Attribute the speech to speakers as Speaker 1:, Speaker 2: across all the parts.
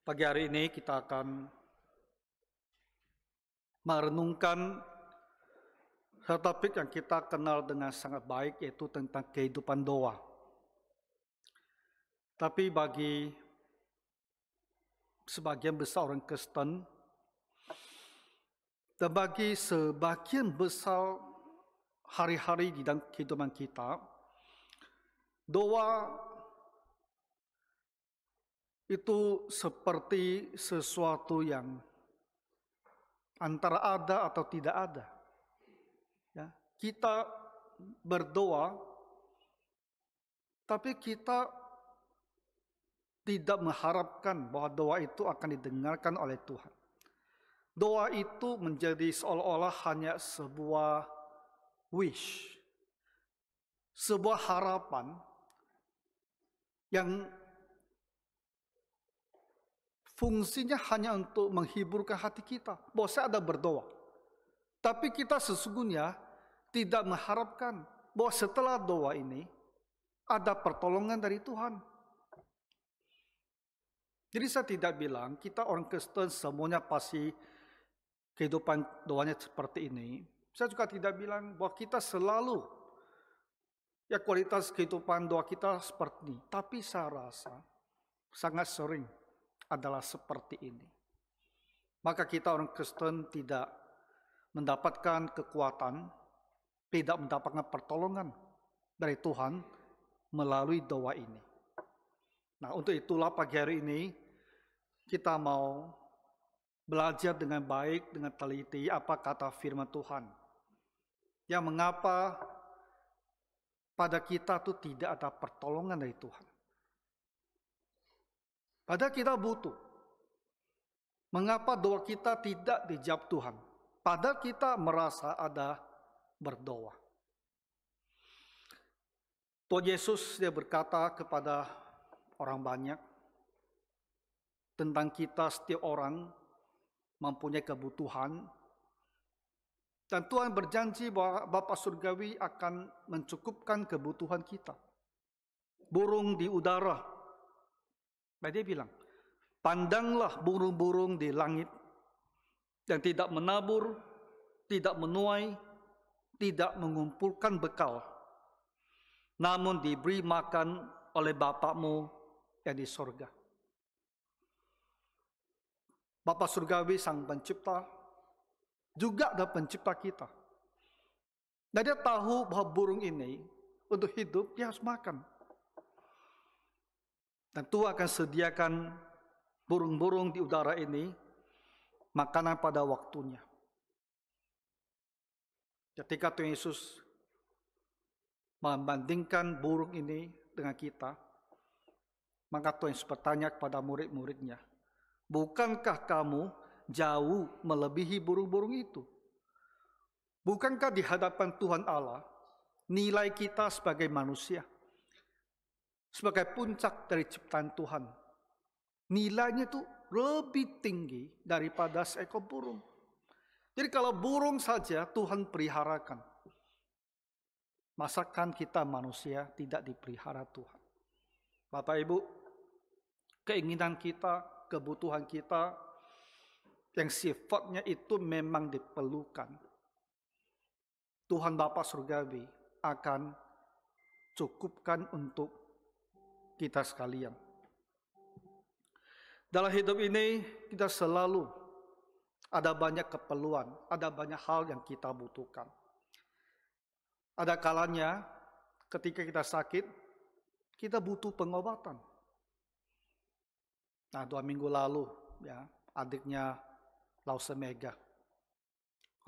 Speaker 1: Pagi hari ini kita akan merenungkan satu topik yang kita kenal dengan sangat baik, yaitu tentang kehidupan doa. Tapi bagi sebagian besar orang Kristen dan bagi sebagian besar hari-hari di dalam kehidupan kita, doa itu seperti sesuatu yang antara ada atau tidak ada. Ya, kita berdoa, tapi kita tidak mengharapkan bahwa doa itu akan didengarkan oleh Tuhan. Doa itu menjadi seolah-olah hanya sebuah wish, sebuah harapan yang fungsinya hanya untuk menghiburkan hati kita. Bahwa saya ada berdoa. Tapi kita sesungguhnya tidak mengharapkan bahwa setelah doa ini ada pertolongan dari Tuhan. Jadi saya tidak bilang kita orang Kristen semuanya pasti kehidupan doanya seperti ini. Saya juga tidak bilang bahwa kita selalu kualitas kehidupan doa kita seperti ini. Tapi saya rasa sangat sering adalah seperti ini. Maka kita orang Kristen tidak mendapatkan kekuatan, tidak mendapatkan pertolongan dari Tuhan melalui doa ini. Nah, untuk itulah pagi hari ini kita mau belajar dengan baik, dengan teliti apa kata firman Tuhan. Yang mengapa pada kita tuh tidak ada pertolongan dari Tuhan. Padahal kita butuh. Mengapa doa kita tidak dijawab Tuhan? Padahal kita merasa ada berdoa. Tuhan Yesus dia berkata kepada orang banyak tentang kita setiap orang mempunyai kebutuhan. Dan Tuhan berjanji bahwa Bapa Surgawi akan mencukupkan kebutuhan kita. Burung di udara. Nah, dia bilang, pandanglah burung-burung di langit yang tidak menabur, tidak menuai, tidak mengumpulkan bekal, namun diberi makan oleh Bapakmu yang di sorga. Bapa Surgawi sang pencipta juga ada pencipta kita. Dan dia tahu bahwa burung ini untuk hidup dia harus makan. Dan Tuhan akan sediakan burung-burung di udara ini makanan pada waktunya. Ketika Tuhan Yesus membandingkan burung ini dengan kita, maka Tuhan Yesus bertanya kepada murid-muridnya, bukankah kamu jauh melebihi burung-burung itu? Bukankah di hadapan Tuhan Allah, nilai kita sebagai manusia, sebagai puncak dari ciptaan Tuhan, nilainya itu lebih tinggi daripada seekor burung. Jadi kalau burung saja Tuhan peliharakan, masakan kita manusia tidak dipelihara Tuhan. Bapak Ibu, keinginan kita, kebutuhan kita yang sifatnya itu memang diperlukan, Tuhan Bapa Surgawi akan cukupkan untuk kita sekalian. Dalam hidup ini kita selalu ada banyak keperluan, ada banyak hal yang kita butuhkan. Ada kalanya ketika kita sakit, kita butuh pengobatan. Nah, 2 minggu lalu, adiknya Lausemega,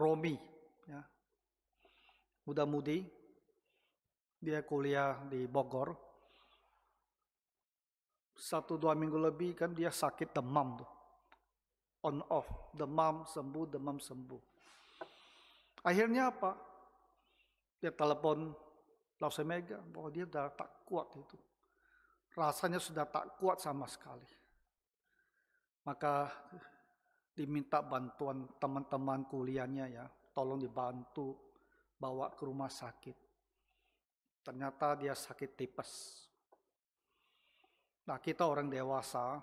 Speaker 1: Romi, muda-mudi, dia kuliah di Bogor. 1-2 minggu lebih kan dia sakit demam tuh. On off, demam sembuh, demam sembuh. Akhirnya apa? Dia telepon Lausemega bahwa dia sudah tak kuat itu. Rasanya sudah tak kuat sama sekali. Maka diminta bantuan teman-teman kuliahnya tolong dibantu bawa ke rumah sakit. Ternyata dia sakit tipes. Nah, kita orang dewasa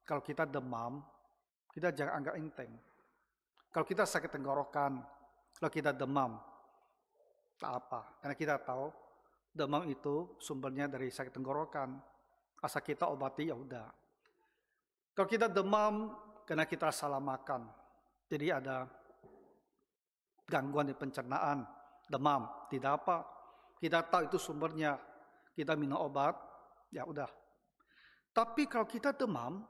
Speaker 1: Kalau kita demam, kita jangan anggap enteng. Kalau kita sakit tenggorokan, kalau kita demam, tak apa. Karena kita tahu demam itu sumbernya dari sakit tenggorokan. Asal kita obati ya udah. Kalau kita demam karena kita salah makan, jadi ada gangguan di pencernaan, demam, tidak apa. Kita tahu itu sumbernya, kita minum obat, ya udah. Tapi kalau kita demam,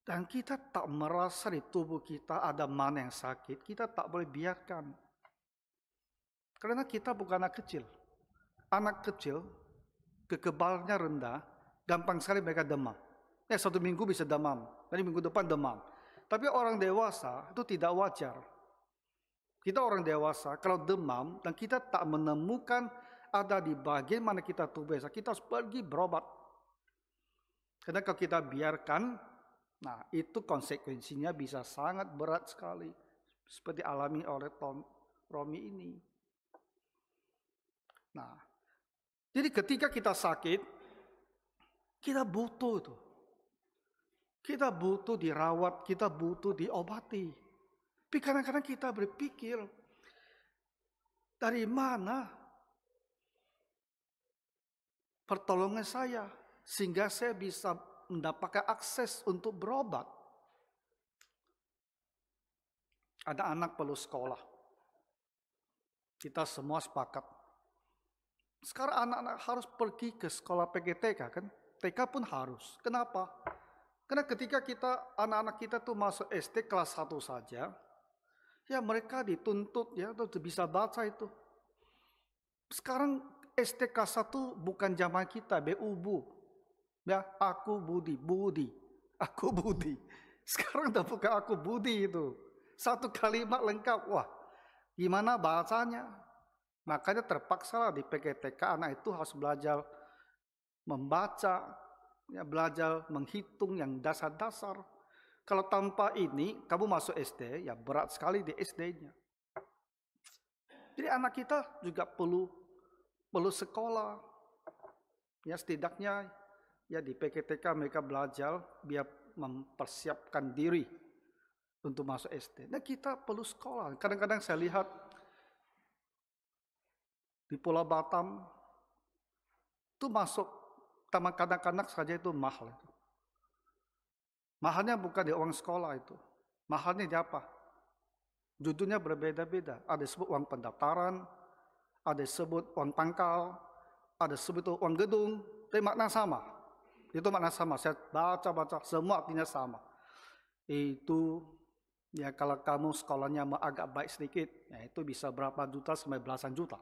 Speaker 1: dan kita tak merasa di tubuh kita ada mana yang sakit, kita tak boleh biarkan. Karena kita bukan anak kecil. Anak kecil, kekebalannya rendah, gampang sekali mereka demam. Ya, 1 minggu bisa demam, nanti minggu depan demam. Tapi orang dewasa itu tidak wajar. Kita orang dewasa, kalau demam dan kita tak menemukan ada di bagian mana kita tubuh, kita harus pergi berobat. Karena kalau kita biarkan, nah itu konsekuensinya bisa sangat berat sekali. Seperti alami oleh Tom Romi ini. Nah, jadi ketika kita sakit, kita butuh itu. Kita butuh dirawat, kita butuh diobati. Tapi kadang-kadang kita berpikir, dari mana pertolongan saya sehingga saya bisa mendapatkan akses untuk berobat. Ada anak perlu sekolah. Kita semua sepakat. Sekarang anak-anak harus pergi ke sekolah PGTK kan? TK pun harus. Kenapa? Karena ketika anak-anak kita tuh masuk SD kelas 1 saja, ya mereka dituntut ya untuk bisa baca itu. Sekarang SD kelas 1 bukan zaman kita, Bu. Ya, aku Budi, aku Budi. Sekarang udah bukan aku Budi itu. Satu kalimat lengkap, wah gimana bahasanya? Makanya terpaksa di PGTK anak itu harus belajar membaca, ya, belajar menghitung yang dasar-dasar. Kalau tanpa ini, kamu masuk SD, ya berat sekali di SD-nya. Jadi anak kita juga perlu sekolah. Ya setidaknya ya di PGTK mereka belajar biar mempersiapkan diri untuk masuk SD. Nah kita perlu sekolah. Kadang-kadang saya lihat di Pulau Batam itu masuk taman kanak-kanak saja itu mahal. Mahalnya bukan di uang sekolah itu. Mahalnya di apa? Judulnya berbeda-beda. Ada disebut uang pendaftaran, ada disebut uang pangkal, ada disebut uang gedung. Tapi makna sama. Itu makna sama. Saya baca-baca, semua artinya sama. Itu ya kalau kamu sekolahnya agak baik sedikit, ya itu bisa berapa juta sampai belasan juta.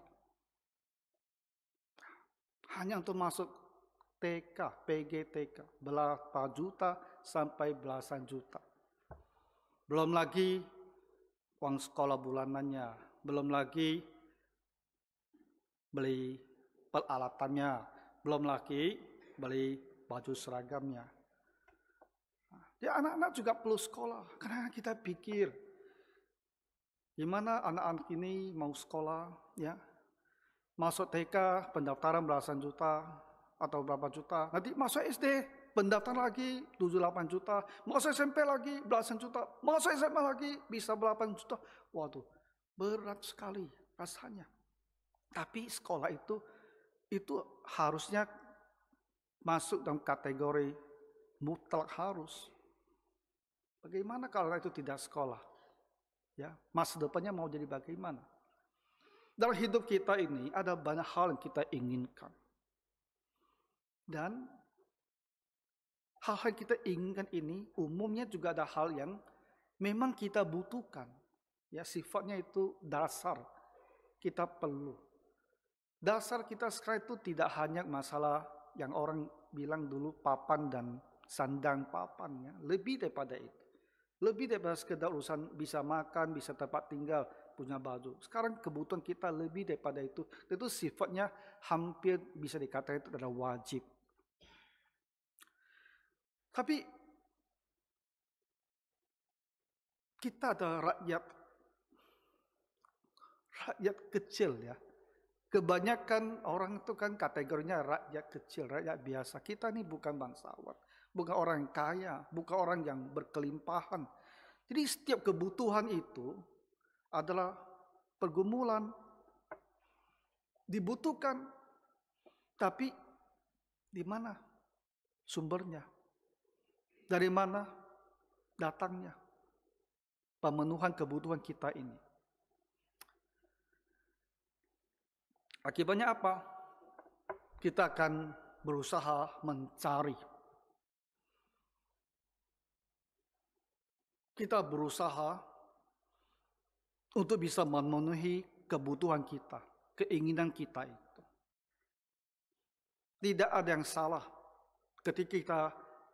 Speaker 1: Hanya untuk masuk TK, PGTK, berapa juta sampai belasan juta. Belum lagi uang sekolah bulanannya, belum lagi beli peralatannya, belum lagi beli baju seragamnya. Ya anak-anak juga perlu sekolah, karena kita pikir, gimana anak-anak ini mau sekolah, ya masuk TK pendaftaran belasan juta, atau berapa juta. Nanti masuk SD, pendaftaran lagi 7-8 juta. Masuk SMP lagi belasan juta. Masuk SMA lagi bisa 8 juta. Waduh, berat sekali rasanya. Tapi sekolah itu harusnya masuk dalam kategori mutlak harus. Bagaimana kalau itu tidak sekolah? Ya, masa depannya mau jadi bagaimana? Dalam hidup kita ini ada banyak hal yang kita inginkan. Dan hal-hal yang kita inginkan ini umumnya juga ada hal yang memang kita butuhkan. Ya, sifatnya itu dasar. Kita perlu. Dasar kita sekarang itu tidak hanya masalah yang orang bilang dulu papan dan sandang papan. Ya. Lebih daripada itu. Lebih daripada sekedar urusan bisa makan, bisa tempat tinggal, punya baju. Sekarang kebutuhan kita lebih daripada itu. Itu sifatnya hampir bisa dikatakan itu adalah wajib. Tapi kita ada rakyat kecil ya. Kebanyakan orang itu kan kategorinya rakyat kecil, rakyat biasa. Kita ini bukan bangsawan. bukan orang yang kaya, bukan orang yang berkelimpahan. Jadi setiap kebutuhan itu adalah pergumulan, dibutuhkan. Tapi di mana sumbernya? Dari mana datangnya pemenuhan kebutuhan kita ini? Akibatnya apa? Kita akan berusaha mencari. Kita berusaha untuk bisa memenuhi kebutuhan kita, keinginan kita itu. Tidak ada yang salah ketika kita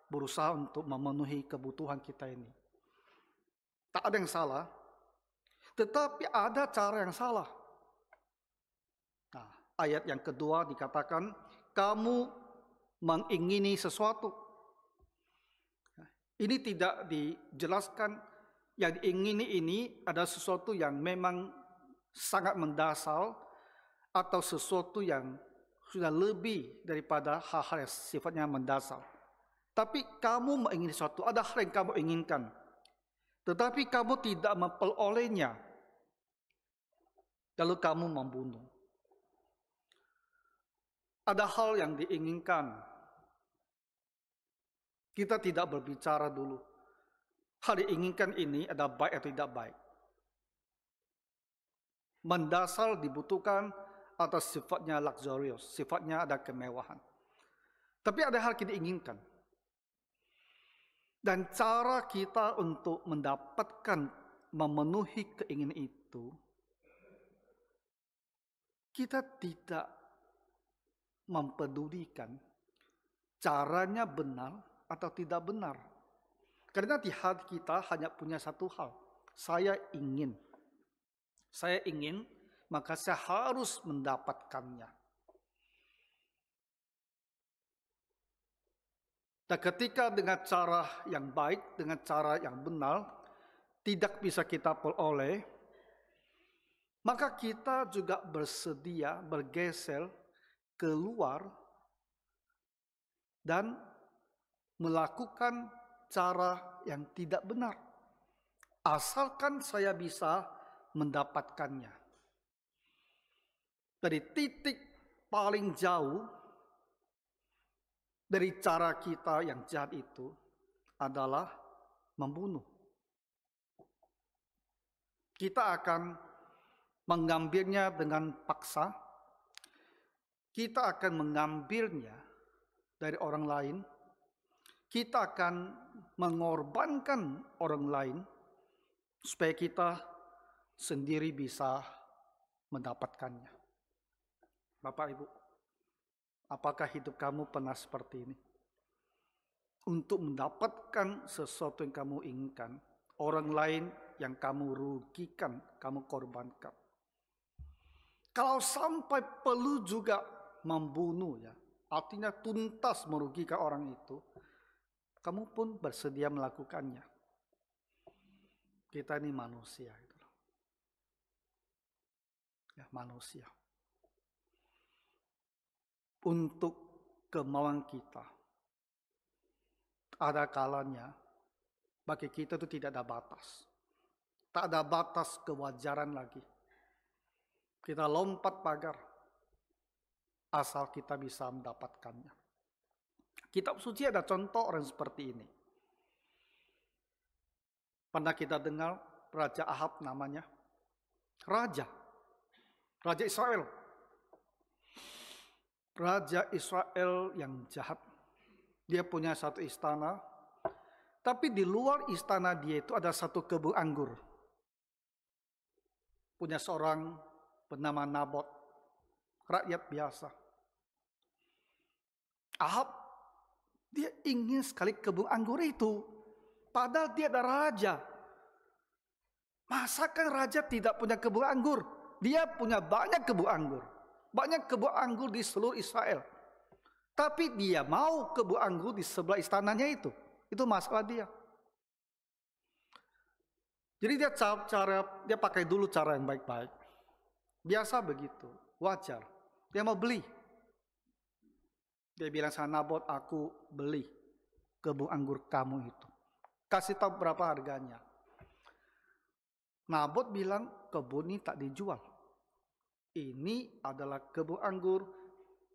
Speaker 1: berusaha untuk memenuhi kebutuhan kita ini. Tak ada yang salah, tetapi ada cara yang salah. Nah, ayat yang kedua dikatakan, kamu mengingini sesuatu. Ini tidak dijelaskan, yang diingini ini ada sesuatu yang memang sangat mendasar atau sesuatu yang sudah lebih daripada hal-hal yang sifatnya mendasar. Tapi kamu mengingini sesuatu, ada hal yang kamu inginkan, tetapi kamu tidak memperolehnya, lalu kamu membunuh. Ada hal yang diinginkan, kita tidak berbicara dulu. Hal diinginkan ini ada baik atau tidak baik. Mendasar dibutuhkan atau sifatnya luxurious, sifatnya ada kemewahan. Tapi ada hal kita inginkan. Dan cara kita untuk mendapatkan, memenuhi keinginan itu, kita tidak mempedulikan caranya benar atau tidak benar. Karena di hati kita hanya punya satu hal. Saya ingin, maka saya harus mendapatkannya. Dan ketika dengan cara yang baik, dengan cara yang benar, tidak bisa kita peroleh, maka kita juga bersedia bergeser keluar dan melakukan cara yang tidak benar. Asalkan saya bisa mendapatkannya. Dari titik paling jauh dari cara kita yang jahat itu adalah membunuh. Kita akan mengambilnya dengan paksa. Kita akan mengambilnya dari orang lain. Kita akan mengorbankan orang lain supaya kita sendiri bisa mendapatkannya. Bapak Ibu, apakah hidup kamu pernah seperti ini? Untuk mendapatkan sesuatu yang kamu inginkan, orang lain yang kamu rugikan, kamu korbankan. Kalau sampai perlu juga membunuh, ya, artinya tuntas merugikan orang itu, kamu pun bersedia melakukannya. Kita ini manusia, ya, manusia. Untuk kemauan kita, ada kalanya bagi kita itu tidak ada batas. Tak ada batas kewajaran lagi. Kita lompat pagar asal kita bisa mendapatkannya. Kitab suci ada contoh orang seperti ini. Pernah kita dengar Raja Ahab namanya? Raja Israel. Raja Israel yang jahat. Dia punya satu istana, tapi di luar istana dia itu ada satu kebun anggur. Punya seorang bernama Nabot, rakyat biasa. Ahab, dia ingin sekali kebun anggur itu, padahal dia ada raja. Masakan raja tidak punya kebun anggur? Dia punya banyak kebun anggur. Banyak kebun anggur di seluruh Israel. Tapi dia mau kebun anggur di sebelah istananya itu. Itu masalah dia. Jadi dia pakai dulu cara yang baik-baik. Biasa begitu, wajar. Dia mau beli. Dia bilang sama Nabot, aku beli kebun anggur kamu itu. Kasih tahu berapa harganya. Nabot bilang kebun ini tak dijual. Ini adalah kebun anggur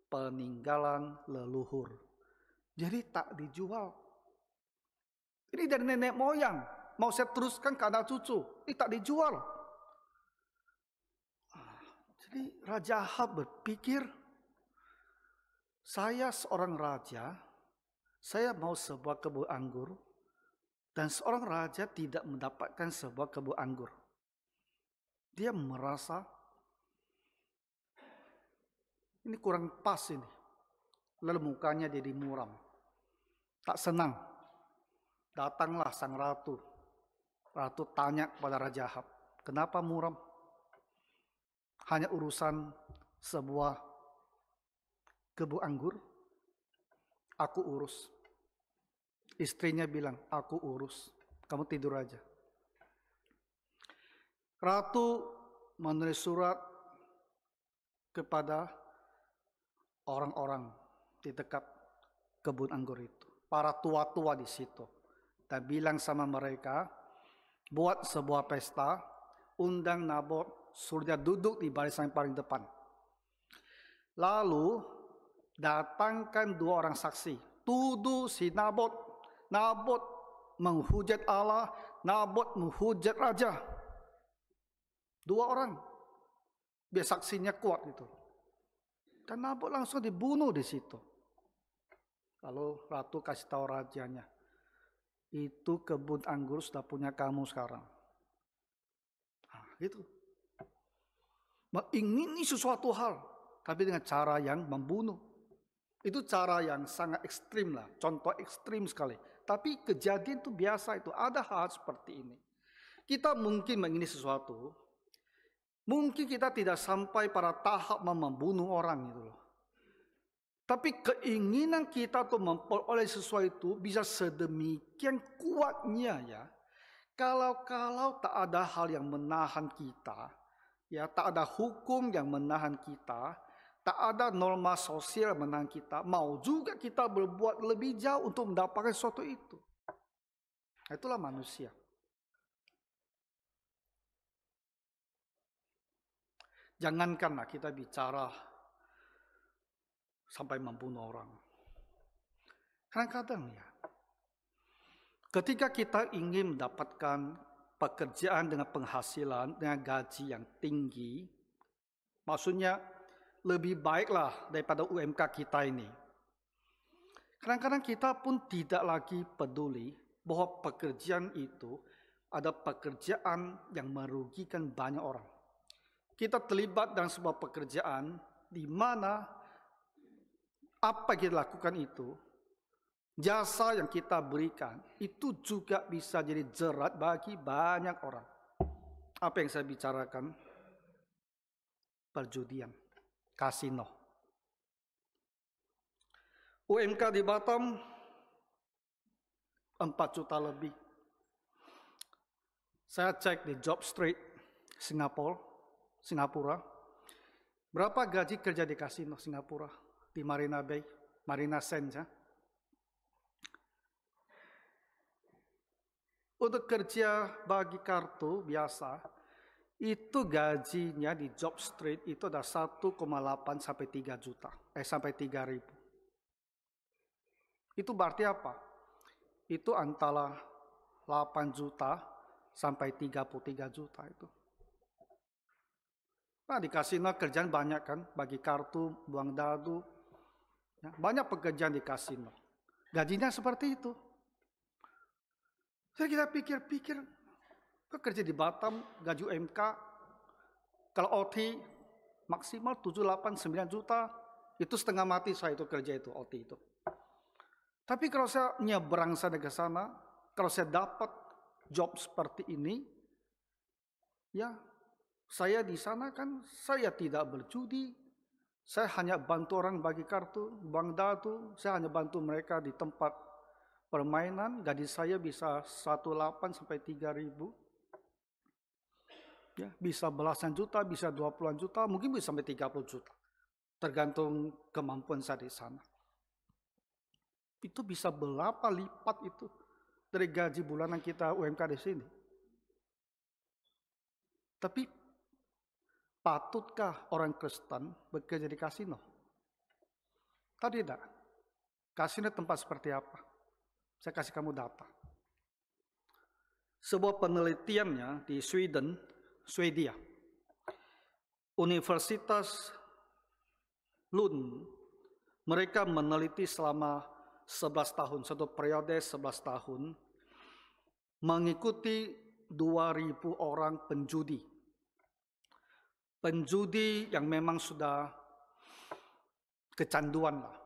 Speaker 1: peninggalan leluhur. Jadi tak dijual. Ini dari nenek moyang. Mau saya teruskan ke anak cucu. Ini tak dijual. Jadi Raja Ahab berpikir, saya seorang raja, saya mau sebuah kebun anggur, dan seorang raja tidak mendapatkan sebuah kebun anggur. Dia merasa ini kurang pas ini. Lalu mukanya jadi muram. Tak senang. Datanglah sang ratu. Ratu tanya kepada Raja Ahab, kenapa muram? Hanya urusan sebuah kebun anggur? Aku urus. Istrinya bilang, aku urus. Kamu tidur aja. Ratu menulis surat kepada orang-orang di dekat kebun anggur itu. Para tua-tua di situ. Dan bilang sama mereka, buat sebuah pesta, undang Nabot, suruh dia duduk di barisan paling depan. Lalu, datangkan 2 orang saksi. Tuduh si Nabot. Nabot menghujat Allah, Nabot menghujat raja. 2 orang. Biar saksinya kuat gitu. Dan Nabot langsung dibunuh di situ. Lalu ratu kasih tahu rajanya, itu kebun anggur sudah punya kamu sekarang. Nah, gitu. Mengingini sesuatu hal, tapi dengan cara yang membunuh. Itu cara yang sangat ekstrim lah, contoh ekstrim sekali. Tapi kejadian itu biasa, itu ada hal seperti ini. Kita mungkin mengingini sesuatu, mungkin kita tidak sampai pada tahap membunuh orang gitu loh. Tapi keinginan kita untuk memperoleh sesuatu itu bisa sedemikian kuatnya ya. Kalau tak ada hal yang menahan kita, ya tak ada hukum yang menahan kita, tak ada norma sosial yang menahan kita, mau juga kita berbuat lebih jauh untuk mendapatkan sesuatu itu. Itulah manusia. Jangankanlah kita bicara sampai membunuh orang. Kadang-kadang ya, ketika kita ingin mendapatkan pekerjaan dengan penghasilan, dengan gaji yang tinggi, maksudnya lebih baiklah daripada UMK kita ini. Kadang-kadang kita pun tidak lagi peduli bahwa pekerjaan itu ada pekerjaan yang merugikan banyak orang. Kita terlibat dalam sebuah pekerjaan di mana apa yang kita lakukan itu, jasa yang kita berikan, itu juga bisa jadi jerat bagi banyak orang. Apa yang saya bicarakan? Perjudian, kasino. UMK di Batam 4 juta lebih. Saya cek di Job Street, Singapura. Berapa gaji kerja di kasino Singapura? Di Marina Bay, Marina Sands ya. Untuk kerja bagi kartu biasa, itu gajinya di Job Street itu ada 1,8 sampai 3 juta. Sampai 3.000. Itu berarti apa? Itu antara 8 juta sampai 33 juta itu. Nah, di kasino kerjaan banyak kan, bagi kartu, buang dadu. Ya, banyak pekerjaan di kasino. Gajinya seperti itu. Saya kita pikir-pikir, kok kerja di Batam, gaji UMK, kalau OT maksimal 7, 8, 9 juta, itu setengah mati saya itu kerja itu, OT itu. Tapi kalau saya nyebrang sana ke sana, kalau saya dapat job seperti ini, ya saya di sana kan, saya tidak berjudi, saya hanya bantu orang bagi kartu, bank datu, saya hanya bantu mereka di tempat permainan, gaji saya bisa 1,8 sampai 3.000. Ya, bisa belasan juta, bisa 20-an juta, mungkin bisa sampai 30 juta. Tergantung kemampuan saya di sana. Itu bisa berapa lipat itu dari gaji bulanan kita UMK di sini. Tapi patutkah orang Kristen bekerja di kasino? Tidak. Kasino tempat seperti apa? Saya kasih kamu data. Sebuah penelitiannya di Swedia, Universitas Lund, mereka meneliti selama 11 tahun, satu periode 11 tahun, mengikuti 2.000 orang penjudi. Penjudi yang memang sudah kecanduan lah.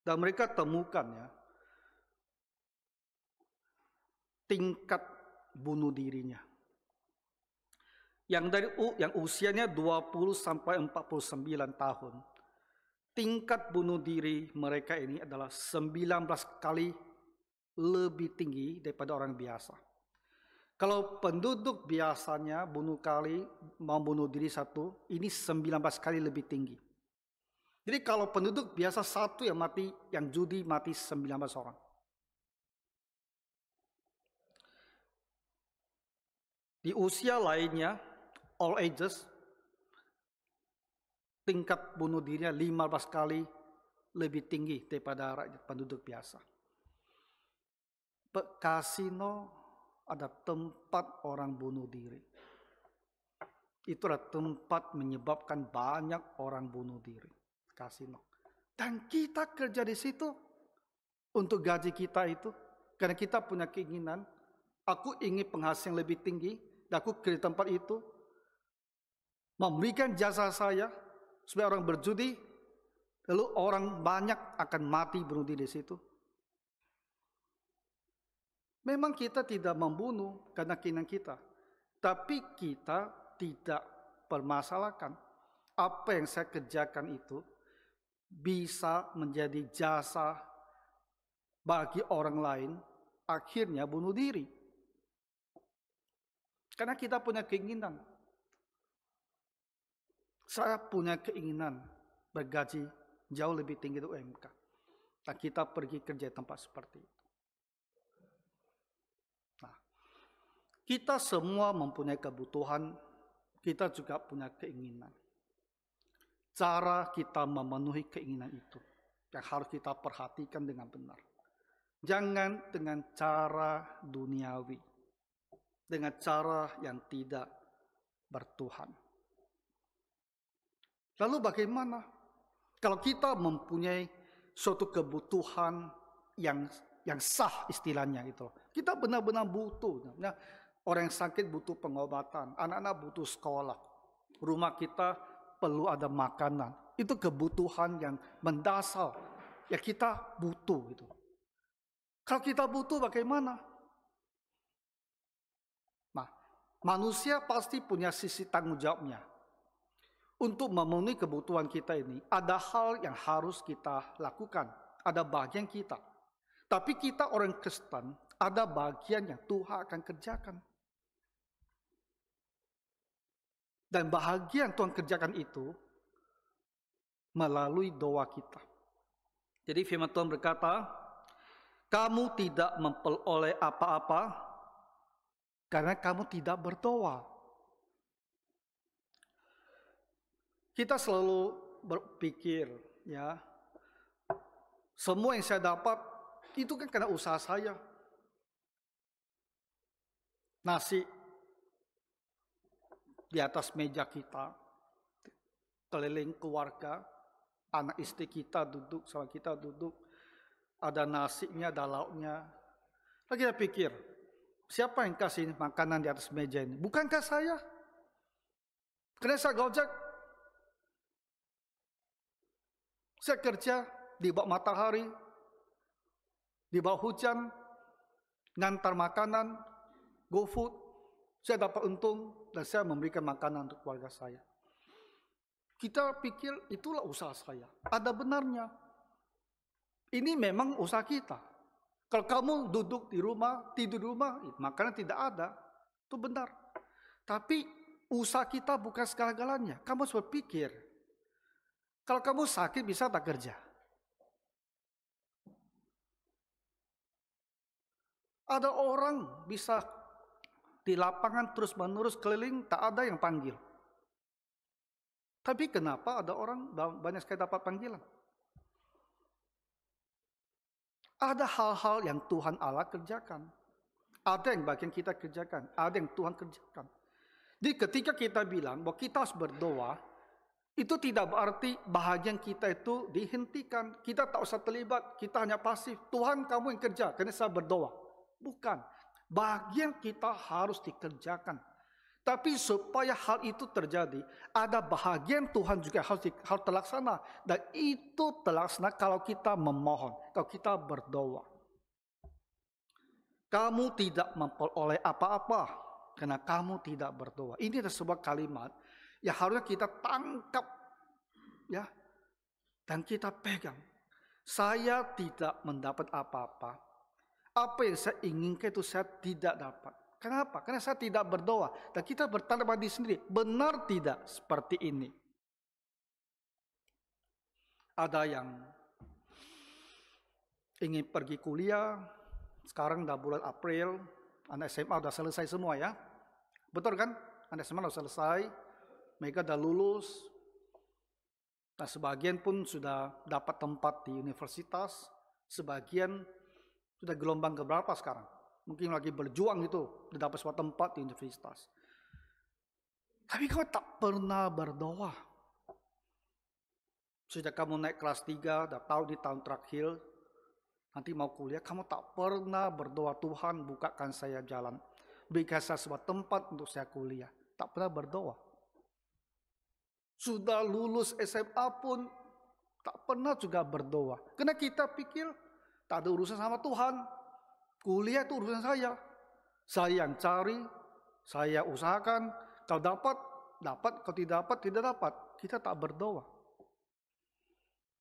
Speaker 1: Dan mereka temukan ya, tingkat bunuh dirinya. Yang usianya 20 sampai 49 tahun. Tingkat bunuh diri mereka ini adalah 19 kali lebih tinggi daripada orang biasa. Kalau penduduk biasanya mau bunuh diri satu, ini 19 kali lebih tinggi. Jadi kalau penduduk biasa satu yang mati, yang judi mati 19 orang. Di usia lainnya, all ages, tingkat bunuh dirinya 15 kali lebih tinggi daripada penduduk biasa. Kasino ada tempat orang bunuh diri. Itu adalah tempat menyebabkan banyak orang bunuh diri. Kasino. Dan kita kerja di situ untuk gaji kita itu. Karena kita punya keinginan, aku ingin penghasilan lebih tinggi, dan aku ke tempat itu, memberikan jasa saya, supaya orang berjudi, lalu orang banyak akan mati bunuh diri di situ. Memang kita tidak membunuh karena keinginan kita, tapi kita tidak permasalahkan apa yang saya kerjakan itu bisa menjadi jasa bagi orang lain, akhirnya bunuh diri. Karena kita punya keinginan. Saya punya keinginan bergaji jauh lebih tinggi dari UMK. Dan kita pergi kerja di tempat seperti itu. Nah, kita semua mempunyai kebutuhan, kita juga punya keinginan. Cara kita memenuhi keinginan itu yang harus kita perhatikan dengan benar. Jangan dengan cara duniawi, dengan cara yang tidak bertuhan. Lalu bagaimana kalau kita mempunyai suatu kebutuhan yang sah istilahnya itu? Kita benar-benar butuh. Nah, orang yang sakit butuh pengobatan, anak-anak butuh sekolah, rumah kita perlu ada makanan. Itu kebutuhan yang mendasar yang kita butuh gitu. Kalau kita butuh bagaimana? Nah, manusia pasti punya sisi tanggung jawabnya. Untuk memenuhi kebutuhan kita ini, ada hal yang harus kita lakukan. Ada bagian kita. Tapi kita orang Kristen, ada bagian yang Tuhan akan kerjakan. Dan bahagian Tuhan kerjakan itu melalui doa kita. Jadi firman Tuhan berkata, kamu tidak memperoleh apa-apa karena kamu tidak berdoa. Kita selalu berpikir, ya, semua yang saya dapat itu kan karena usaha saya. Nasi di atas meja kita, keliling keluarga, anak istri kita duduk, sama kita duduk, ada nasinya, ada lauknya. Lalu kita pikir, siapa yang kasih makanan di atas meja ini? Bukankah saya? Karena saya Gojek. Saya kerja di bawah matahari, di bawah hujan, ngantar makanan, GoFood. Saya dapat untung dan saya memberikan makanan untuk keluarga saya. Kita pikir itulah usaha saya. Ada benarnya. Ini memang usaha kita. Kalau kamu duduk di rumah, tidur di rumah, makanan tidak ada. Itu benar. Tapi usaha kita bukan segala-galanya. Kamu harus berpikir. Kalau kamu sakit bisa tak kerja? Ada orang bisa di lapangan terus-menerus keliling, tak ada yang panggil. Tapi kenapa ada orang banyak sekali dapat panggilan? Ada hal-hal yang Tuhan Allah kerjakan. Ada yang bagian kita kerjakan, ada yang Tuhan kerjakan. Jadi ketika kita bilang bahwa kita harus berdoa, itu tidak berarti bahagian kita itu dihentikan. Kita tak usah terlibat, kita hanya pasif. Tuhan kamu yang kerja, karena saya berdoa. Bukan. Bahagian kita harus dikerjakan. Tapi supaya hal itu terjadi, ada bahagian Tuhan juga harus terlaksana. Dan itu terlaksana kalau kita memohon, kalau kita berdoa. Kamu tidak memperoleh apa-apa karena kamu tidak berdoa. Ini adalah sebuah kalimat yang harusnya kita tangkap, ya, dan kita pegang. Saya tidak mendapat apa-apa. Apa yang saya inginkan itu saya tidak dapat. Kenapa? Karena saya tidak berdoa. Dan kita bertanya pada diri sendiri, benar tidak seperti ini? Ada yang ingin pergi kuliah, sekarang udah bulan April, anak SMA udah selesai semua ya. Betul kan? Anak SMA udah selesai, mereka udah lulus. Nah, sebagian pun sudah dapat tempat di universitas, sebagian sudah gelombang keberapa sekarang. Mungkin lagi berjuang itu, sudah dapat sebuah tempat di universitas. Tapi kamu tak pernah berdoa. Sudah kamu naik kelas 3, udah tahu di tahun terakhir, nanti mau kuliah, kamu tak pernah berdoa, Tuhan bukakan saya jalan. Berikan saya sebuah tempat untuk saya kuliah. Tak pernah berdoa. Sudah lulus SMA pun tak pernah juga berdoa. Karena kita pikir tak ada urusan sama Tuhan. Kuliah itu urusan saya. Saya yang cari, saya usahakan. Kalau dapat, dapat. Kalau tidak dapat, tidak dapat. Kita tak berdoa.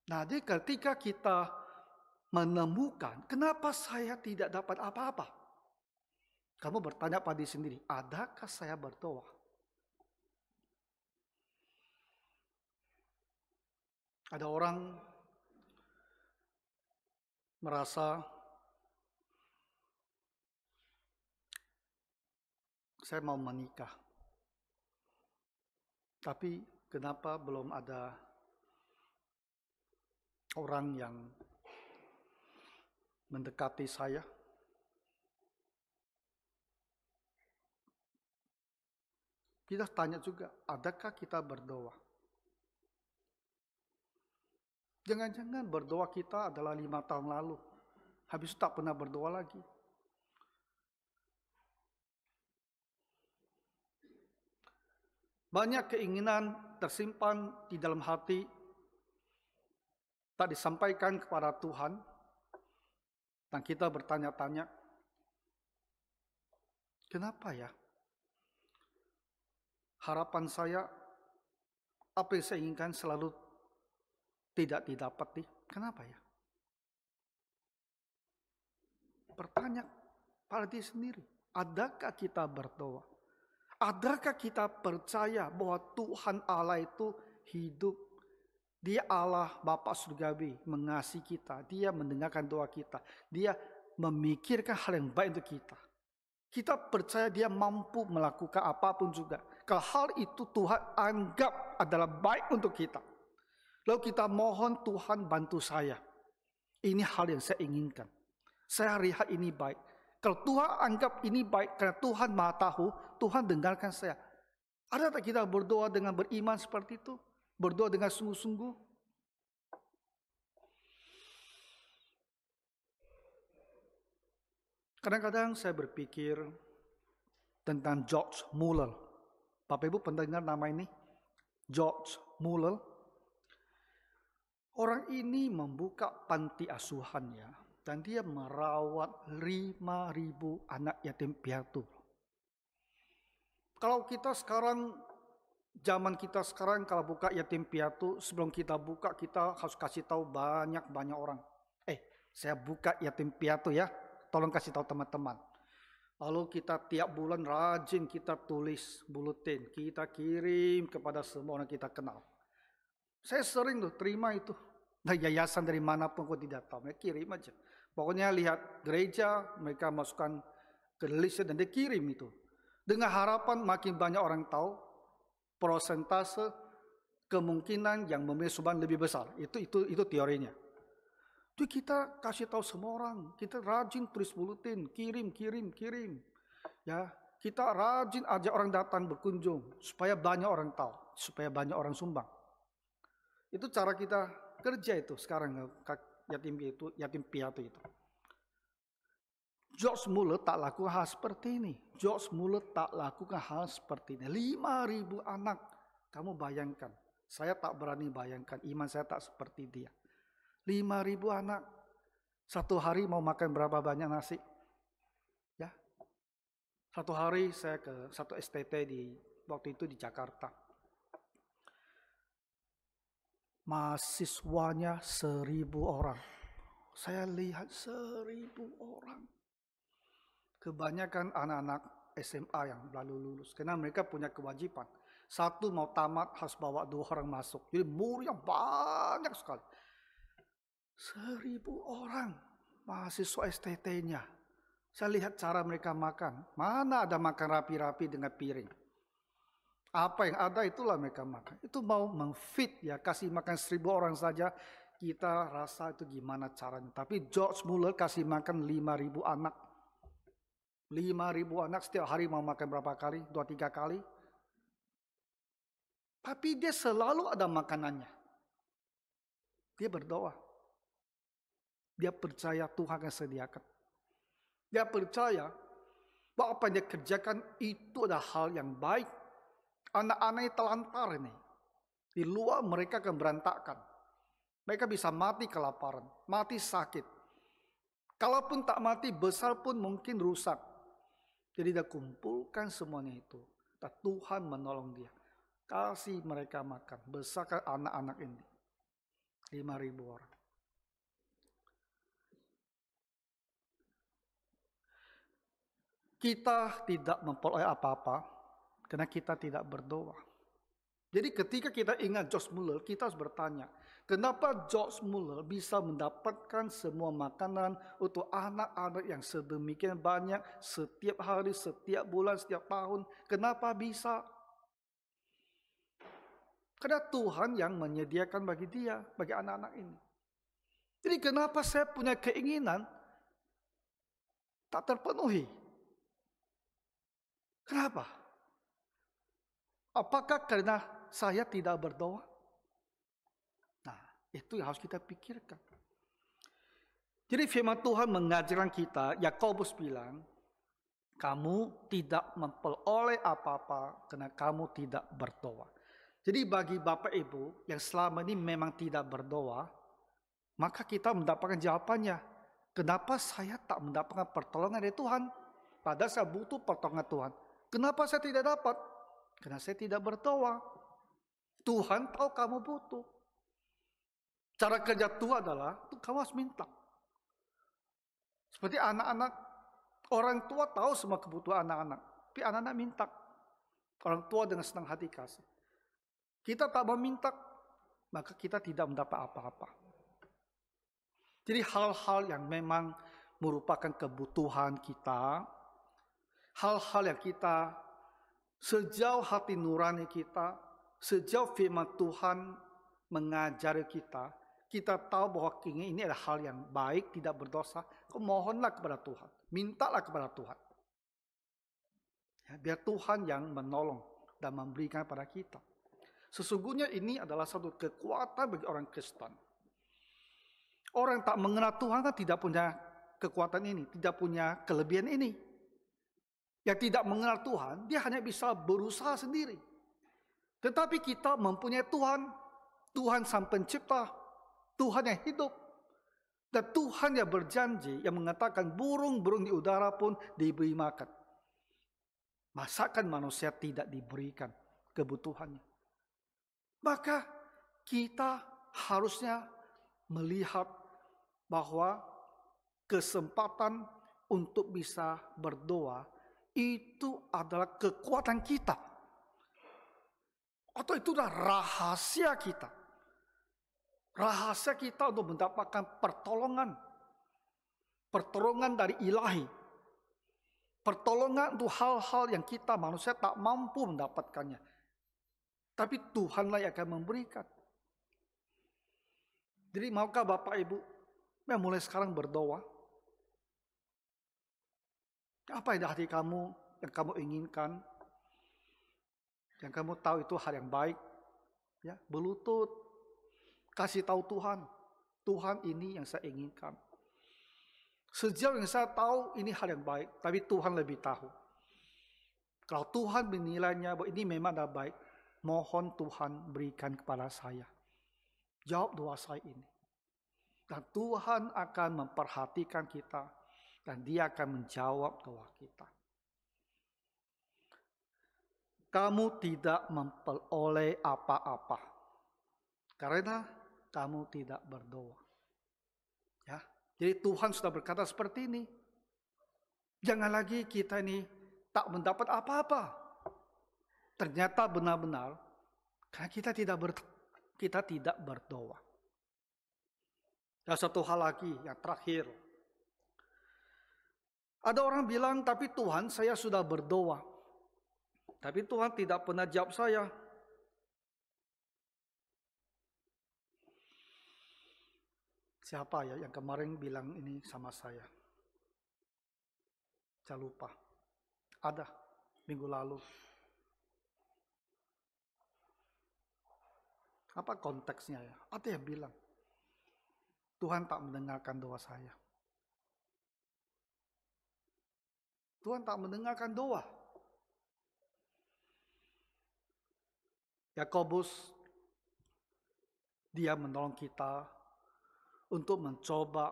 Speaker 1: Nah, jadi ketika kita menemukan, kenapa saya tidak dapat apa-apa? Kamu bertanya pada diri sendiri, adakah saya berdoa? Ada orang merasa saya mau menikah. Tapi kenapa belum ada orang yang mendekati saya? Kita tanya juga, adakah kita berdoa? Jangan-jangan berdoa kita adalah 5 tahun lalu. Habis itu tak pernah berdoa lagi. Banyak keinginan tersimpan di dalam hati, tak disampaikan kepada Tuhan, dan kita bertanya-tanya, kenapa ya? Harapan saya, apa yang saya inginkan selalu tidak didapati. Kenapa ya? Bertanya pada diri sendiri, adakah kita berdoa? Adakah kita percaya bahwa Tuhan Allah itu hidup? Dia Allah Bapa Surgawi, mengasihi kita. Dia mendengarkan doa kita. Dia memikirkan hal yang baik untuk kita. Kita percaya dia mampu melakukan apapun juga. Kalau hal itu Tuhan anggap adalah baik untuk kita. Lalu kita mohon, Tuhan bantu saya. Ini hal yang saya inginkan. Saya lihat ini baik. Kalau Tuhan anggap ini baik, karena Tuhan Maha Tahu, Tuhan dengarkan saya. Ada tak kita berdoa dengan beriman seperti itu? Berdoa dengan sungguh-sungguh? Kadang-kadang saya berpikir tentang George Mueller. Bapak Ibu pernah dengar nama ini? George Mueller. Orang ini membuka panti asuhannya. Dan dia merawat 5.000 anak yatim piatu. Kalau kita sekarang, zaman kita sekarang kalau buka yatim piatu, sebelum kita buka kita harus kasih tahu banyak-banyak orang. Saya buka yatim piatu ya, tolong kasih tahu teman-teman. Lalu kita tiap bulan rajin kita tulis buletin, kita kirim kepada semua orang kita kenal. Saya sering tuh terima itu. Nah, yayasan dari manapun kok tidak tahu, kirim aja. Pokoknya lihat gereja, mereka masukkan ke list dan dikirim itu. Dengan harapan makin banyak orang tahu, prosentase kemungkinan yang memilih sumbangan lebih besar. Itu teorinya. Itu kita kasih tahu semua orang, kita rajin tulis buletin, kirim. Ya, kita rajin ajak orang datang berkunjung supaya banyak orang tahu, supaya banyak orang sumbang. Itu cara kita kerja itu sekarang yatim piatu itu. George Muller tak lakukan hal seperti ini. 5.000 anak. Kamu bayangkan. Saya tak berani bayangkan. Iman saya tak seperti dia. 5.000 anak. Satu hari mau makan berapa banyak nasi? Ya. Satu hari saya ke satu STT waktu itu di Jakarta. Mahasiswanya 1.000 orang. Saya lihat 1.000 orang. Kebanyakan anak-anak SMA yang lalu lulus. Karena mereka punya kewajiban. Satu mau tamat harus bawa 2 orang masuk. Jadi murid yang banyak sekali. 1.000 orang mahasiswa STT-nya. Saya lihat cara mereka makan. Mana ada makan rapi-rapi dengan piring. Apa yang ada itulah mereka makan. Itu mau memfit ya, kasih makan 1.000 orang saja. Kita rasa itu gimana caranya. Tapi George Muller kasih makan 5.000 anak. 5.000 anak setiap hari mau makan berapa kali? 2-3 kali. Tapi dia selalu ada makanannya. Dia berdoa. Dia percaya Tuhan akan sediakan. Dia percaya bahwa apa yang dia kerjakan itu adalah hal yang baik. Anak-anaknya telantar ini. Di luar mereka akan berantakan. Mereka bisa mati kelaparan, mati sakit. Kalaupun tak mati, besar pun mungkin rusak. Jadi dia kumpulkan semuanya itu. Dan Tuhan menolong dia. Kasih mereka makan. Besarkan anak-anak ini. 5.000 orang. Kita tidak memperoleh apa-apa karena kita tidak berdoa. Jadi ketika kita ingat George Muller, kita harus bertanya, kenapa George Muller bisa mendapatkan semua makanan untuk anak-anak yang sedemikian banyak setiap hari, setiap bulan, setiap tahun? Kenapa bisa? Karena Tuhan yang menyediakan bagi dia, bagi anak-anak ini. Jadi kenapa saya punya keinginan tak terpenuhi? Kenapa? Apakah karena saya tidak berdoa? Nah, itu yang harus kita pikirkan. Jadi firman Tuhan mengajarkan kita, Yakobus bilang, kamu tidak memperoleh apa-apa karena kamu tidak berdoa. Jadi bagi Bapak Ibu yang selama ini memang tidak berdoa, maka kita mendapatkan jawabannya. Kenapa saya tak mendapatkan pertolongan dari Tuhan? Padahal saya butuh pertolongan Tuhan. Kenapa saya tidak dapat? Karena saya tidak berdoa. Tuhan tahu kamu butuh. Cara kerja Tuhan adalah kamu harus minta. Seperti anak-anak, orang tua tahu semua kebutuhan anak-anak, tapi anak-anak minta. Orang tua dengan senang hati kasih. Kita tak meminta, maka kita tidak mendapat apa-apa. Jadi hal-hal yang memang merupakan kebutuhan kita, hal-hal yang kita sejauh hati nurani kita, sejauh firman Tuhan mengajari kita, kita tahu bahwa ini adalah hal yang baik, tidak berdosa. Mohonlah kepada Tuhan, mintalah kepada Tuhan. Ya, biar Tuhan yang menolong dan memberikan kepada kita. Sesungguhnya ini adalah satu kekuatan bagi orang Kristen. Orang yang tak mengenal Tuhan kan tidak punya kekuatan ini, tidak punya kelebihan ini. Yang tidak mengenal Tuhan, dia hanya bisa berusaha sendiri. Tetapi kita mempunyai Tuhan, Tuhan Sang Pencipta, Tuhan yang hidup. Dan Tuhan yang berjanji, yang mengatakan burung-burung di udara pun diberi makan. Masakan manusia tidak diberikan kebutuhannya. Maka kita harusnya melihat bahwa kesempatan untuk bisa berdoa itu adalah kekuatan kita. Atau itu adalah rahasia kita. Rahasia kita untuk mendapatkan pertolongan. pertolongan dari ilahi. Pertolongan untuk hal-hal yang kita manusia tak mampu mendapatkannya. Tapi Tuhanlah yang akan memberikan. Jadi maukah Bapak Ibu mulai sekarang berdoa? Apa yang di hati kamu, yang kamu inginkan, yang kamu tahu itu hal yang baik, ya, berlutut, kasih tahu Tuhan, Tuhan ini yang saya inginkan. Sejauh yang saya tahu ini hal yang baik, tapi Tuhan lebih tahu. Kalau Tuhan menilainya bahwa ini memang ada baik, mohon Tuhan berikan kepada saya. Jawab doa saya ini. Dan Tuhan akan memperhatikan kita, dan Dia akan menjawab doa kita. Kamu tidak memperoleh apa-apa karena kamu tidak berdoa. Ya, jadi Tuhan sudah berkata seperti ini. Jangan lagi kita ini tak mendapat apa-apa. Ternyata benar-benar karena kita tidak berdoa. Dan satu hal lagi yang terakhir. Ada orang bilang, tapi Tuhan saya sudah berdoa. Tapi Tuhan tidak pernah jawab saya. Siapa ya yang kemarin bilang ini sama saya? Saya lupa. Ada minggu lalu. Apa konteksnya ya? Ada yang bilang, Tuhan tak mendengarkan doa saya. Tuhan tak mendengarkan doa. Yakobus, dia menolong kita untuk mencoba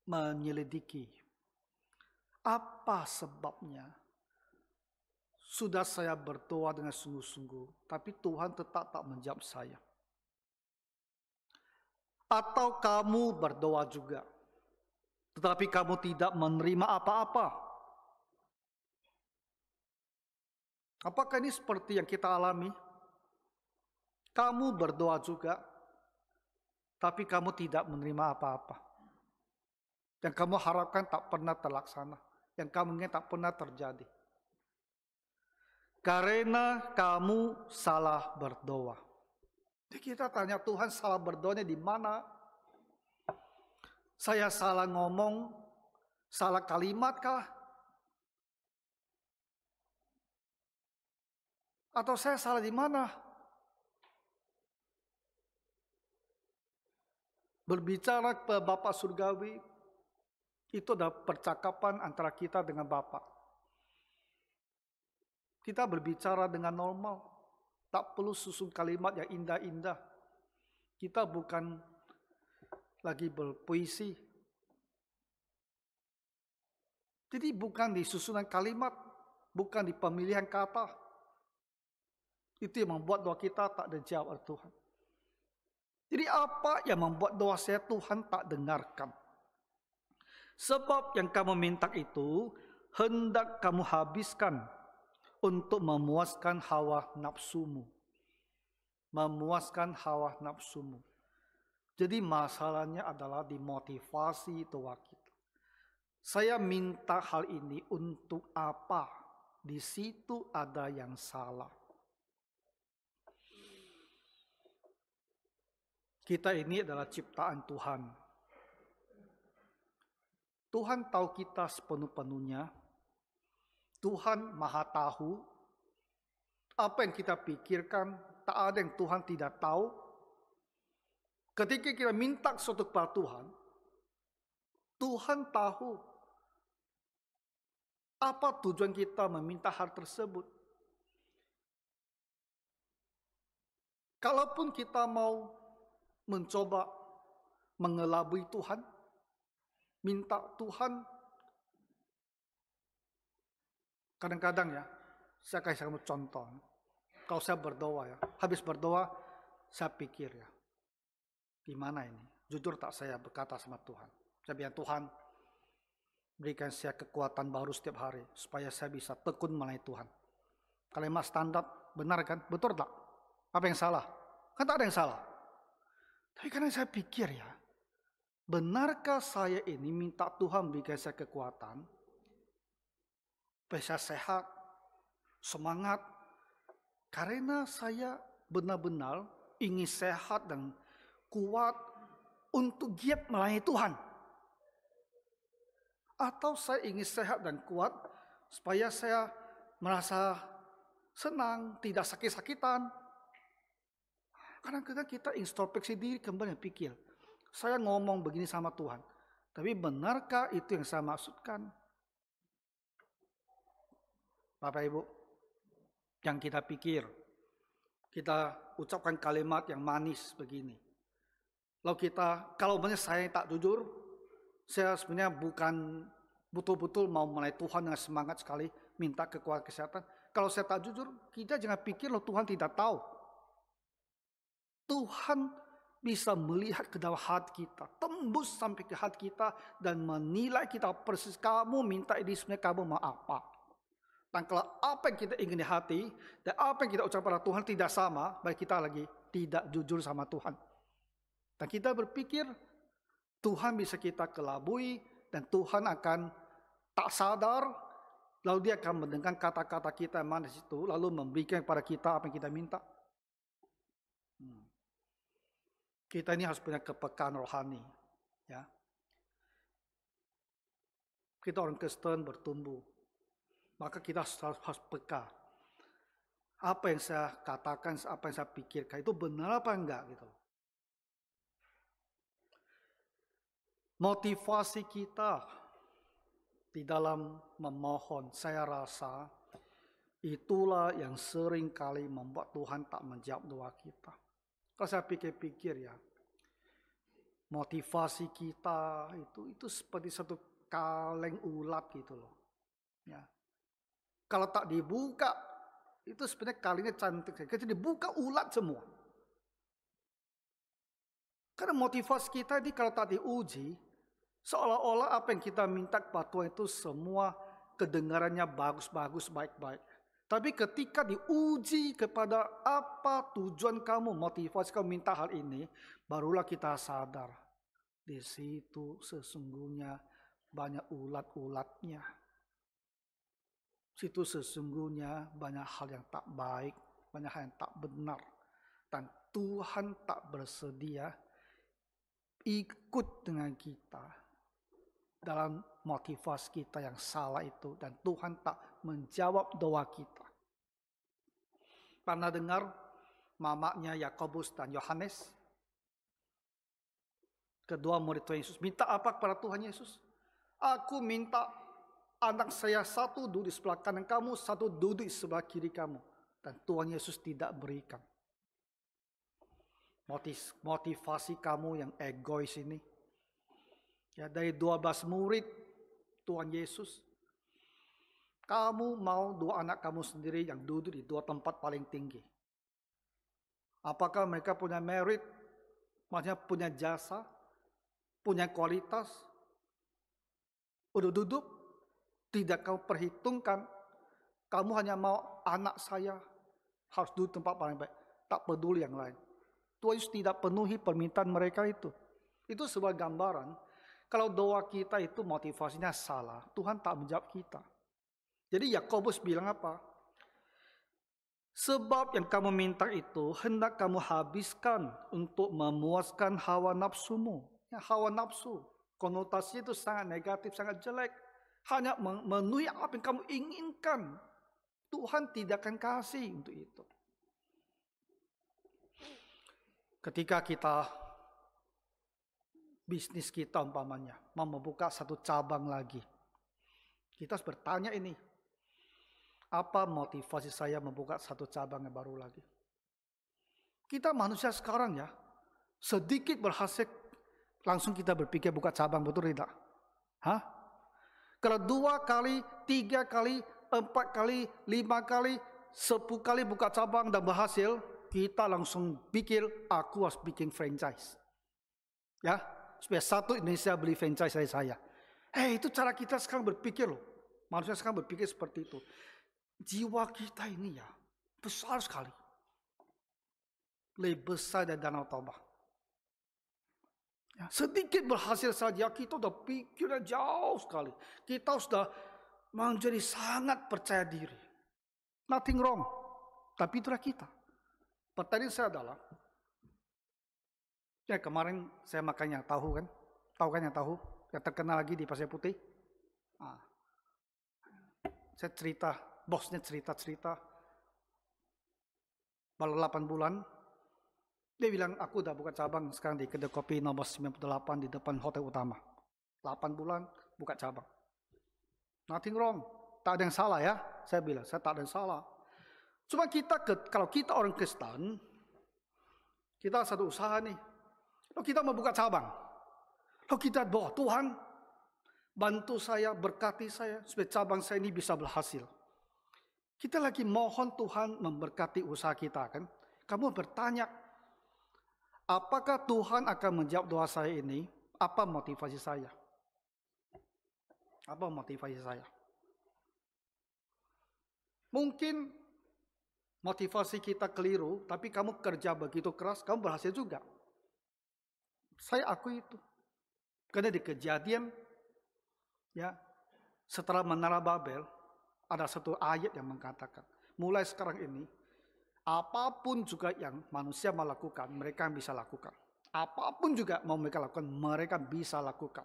Speaker 1: menyelidiki apa sebabnya sudah saya berdoa dengan sungguh-sungguh, tapi Tuhan tetap tak menjawab saya. Atau kamu berdoa juga, tetapi kamu tidak menerima apa-apa. Apakah ini seperti yang kita alami? Kamu berdoa juga, tapi kamu tidak menerima apa-apa. Yang kamu harapkan tak pernah terlaksana. Yang kamu ingin tak pernah terjadi. Karena kamu salah berdoa. Jadi kita tanya Tuhan, salah berdoanya di mana? Saya salah ngomong, salah kalimat kah? Atau saya salah di mana? Berbicara ke Bapa Surgawi, itu adalah percakapan antara kita dengan Bapa. Kita berbicara dengan normal, tak perlu susun kalimat yang indah-indah. Kita bukan lagi berpuisi. Jadi bukan di susunan kalimat, bukan di pemilihan kata. Itu yang membuat doa kita tak dijawab oleh Tuhan. Jadi apa yang membuat doa saya Tuhan tak dengarkan? Sebab yang kamu minta itu hendak kamu habiskan untuk memuaskan hawa nafsumu. Memuaskan hawa nafsumu. Jadi masalahnya adalah di motivasi doa kita. Saya minta hal ini untuk apa? Di situ ada yang salah. Kita ini adalah ciptaan Tuhan. Tuhan tahu kita sepenuh-penuhnya. Tuhan maha tahu. Apa yang kita pikirkan, tak ada yang Tuhan tidak tahu. Ketika kita minta sesuatu kepada Tuhan, Tuhan tahu apa tujuan kita meminta hal tersebut. Kalaupun kita mau mencoba mengelabui Tuhan, minta Tuhan, kadang-kadang ya, saya kasih kamu contoh. Kalau saya berdoa ya, habis berdoa, saya pikir ya, gimana ini? Jujur tak saya berkata sama Tuhan. Saya bilang, Tuhan, berikan saya kekuatan baru setiap hari, supaya saya bisa tekun melayani Tuhan. Kalimat standar, benar kan? Betul tak? Apa yang salah? Kan tak ada yang salah. Tapi kadang saya pikir ya, benarkah saya ini minta Tuhan berikan saya kekuatan, supaya saya sehat, semangat, karena saya benar-benar ingin sehat dan kuat untuk giat melayani Tuhan. Atau saya ingin sehat dan kuat supaya saya merasa senang, tidak sakit-sakitan. Kadang-kadang kita introspeksi diri kembali pikir, saya ngomong begini sama Tuhan, tapi benarkah itu yang saya maksudkan? Bapak Ibu, yang kita pikir, kita ucapkan kalimat yang manis begini. Lalu kalau saya tak jujur, saya sebenarnya bukan betul-betul mau melayani Tuhan dengan semangat sekali, minta kekuatan kesehatan. Kalau saya tak jujur, kita jangan pikir loh Tuhan tidak tahu. Tuhan bisa melihat ke dalam hati kita, tembus sampai ke hati kita, dan menilai kita persis. Kamu minta ini sebenarnya kamu mau apa? Dan kalau apa yang kita ingin di hati, dan apa yang kita ucapkan pada Tuhan tidak sama, baik kita lagi tidak jujur sama Tuhan. Dan kita berpikir, Tuhan bisa kita kelabui, dan Tuhan akan tak sadar, lalu dia akan mendengar kata-kata kita yang manis itu, lalu memberikan kepada kita apa yang kita minta. Kita ini harus punya kepekaan rohani. Ya. Kita orang Kristen bertumbuh, maka kita harus peka. Apa yang saya katakan, apa yang saya pikirkan, itu benar apa enggak gitu. Motivasi kita di dalam memohon, saya rasa itulah yang sering kali membuat Tuhan tak menjawab doa kita. Kalau saya pikir-pikir ya, motivasi kita itu seperti satu kaleng ulat gitu loh. Ya. Kalau tak dibuka, itu sebenarnya kalengnya cantik. Jadi dibuka ulat semua. Karena motivasi kita ini kalau tak diuji, seolah-olah apa yang kita minta kepada Tuhan itu semua kedengarannya bagus-bagus, baik-baik. Tapi ketika diuji kepada apa tujuan kamu, motivasi kamu minta hal ini, barulah kita sadar. Di situ sesungguhnya banyak ulat-ulatnya. Situ sesungguhnya banyak hal yang tak baik, banyak hal yang tak benar. Dan Tuhan tak bersedia ikut dengan kita dalam motivasi kita yang salah itu, dan Tuhan tak menjawab doa kita. Pernah dengar mamanya Yakobus dan Yohanes, kedua murid Tuhan Yesus, minta apa kepada Tuhan Yesus? Aku minta anak saya satu duduk di sebelah kanan kamu, satu duduk di sebelah kiri kamu. Dan Tuhan Yesus tidak berikan. Motivasi kamu yang egois ini, ya, dari 12 murid Tuhan Yesus, kamu mau dua anak kamu sendiri yang duduk di dua tempat paling tinggi. Apakah mereka punya merit, maksudnya punya jasa, punya kualitas? Udah duduk, tidak kamu perhitungkan. Kamu hanya mau anak saya harus duduk tempat paling baik, tak peduli yang lain. Tuhan Yesus tidak penuhi permintaan mereka itu. Itu sebuah gambaran. Kalau doa kita itu motivasinya salah, Tuhan tak menjawab kita. Jadi Yakobus bilang apa? Sebab yang kamu minta itu hendak kamu habiskan untuk memuaskan hawa nafsumu. Ya, hawa nafsu, konotasinya itu sangat negatif, sangat jelek. Hanya memenuhi apa yang kamu inginkan. Tuhan tidak akan kasih untuk itu. Ketika kita bisnis kita umpamanya mau membuka satu cabang lagi, kita harus bertanya ini, apa motivasi saya membuka satu cabang yang baru lagi? Kita manusia sekarang ya, sedikit berhasil langsung kita berpikir buka cabang, betul tidak? Hah? Kalau 2 kali, 3 kali, 4 kali, 5 kali, 10 kali buka cabang dan berhasil, kita langsung pikir aku harus bikin franchise. Ya, supaya satu Indonesia beli franchise dari saya. Itu cara kita sekarang berpikir loh. Manusia sekarang berpikir seperti itu. Jiwa kita ini ya besar sekali. Lebih besar dari Danau Toba. Ya, sedikit berhasil saja kita sudah pikirnya jauh sekali. Kita sudah menjadi sangat percaya diri. Nothing wrong. Tapi itulah kita. Pertanyaan saya adalah, ya kemarin saya makan yang tahu kan? Tahu kan yang tahu? Yang terkenal lagi di Pasir Putih. Nah, saya cerita, bosnya cerita. Baru 8 bulan. Dia bilang, aku udah buka cabang sekarang di kedai kopi nomor 98 di depan hotel utama. 8 bulan buka cabang. Nothing wrong. Tak ada yang salah ya. Saya bilang, saya tak ada yang salah. Cuma kalau kita orang Kristen, kita satu usaha nih. Lalu kita mau buka cabang. Lalu kita doa, Tuhan bantu saya, berkati saya, supaya cabang saya ini bisa berhasil. Kita lagi mohon Tuhan memberkati usaha kita kan. Kamu bertanya, apakah Tuhan akan menjawab doa saya ini? Apa motivasi saya? Apa motivasi saya? Mungkin motivasi kita keliru, tapi kamu kerja begitu keras, kamu berhasil juga. Saya akui itu. Karena di Kejadian, ya, setelah Menara Babel, ada satu ayat yang mengatakan, mulai sekarang ini, apapun juga yang manusia melakukan, mereka bisa lakukan. Apapun juga mau mereka lakukan, mereka bisa lakukan.